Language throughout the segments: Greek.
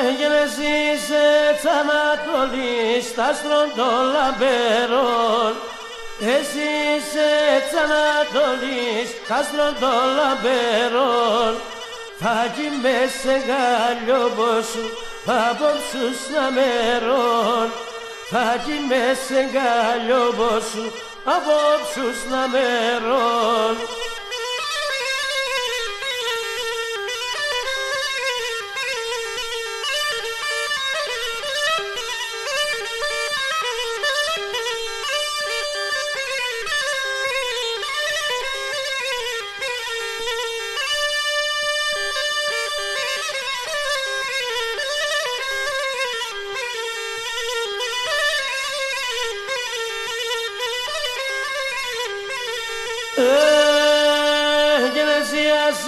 Έγενεσης εξ Ανατολής τ' άστρων των λαμπερών. Εσείς εξ Ανατολής τ' άστρων των λαμπερών. Θα κοιμές σε γαλιόμπο σου απόψους να μερών. Θα κοιμές σε γαλιόμπο σου απόψους να μερών. Έγενεσιας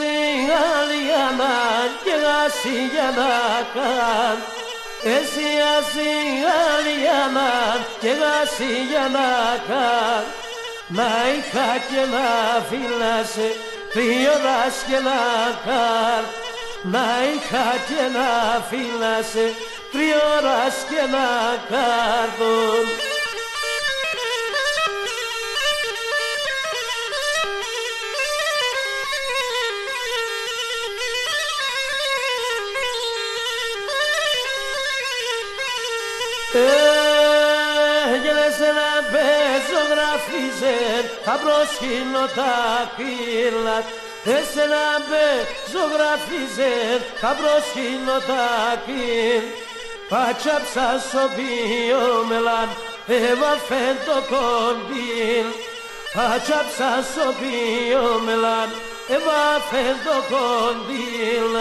Γαλλιάνα και Γασιγιανάκαν. Εσιας Γαλλιάνα και Γασιγιανάκαν. Να είχα και να φύλασε τριώρας και να καν. Να είχα και να φύλασε τριώρας και να κάρτον. Έγενες να πεζογραφίζεν θα προσκύνω τα κύλα. Εσένα πεζογραφίζεν θα προσκύνω τα κύλ. Πατσάψα στο πιόμελαν έβαφεν το κοντήλ. Πατσάψα στο πιόμελαν έβαφεν το κοντήλ.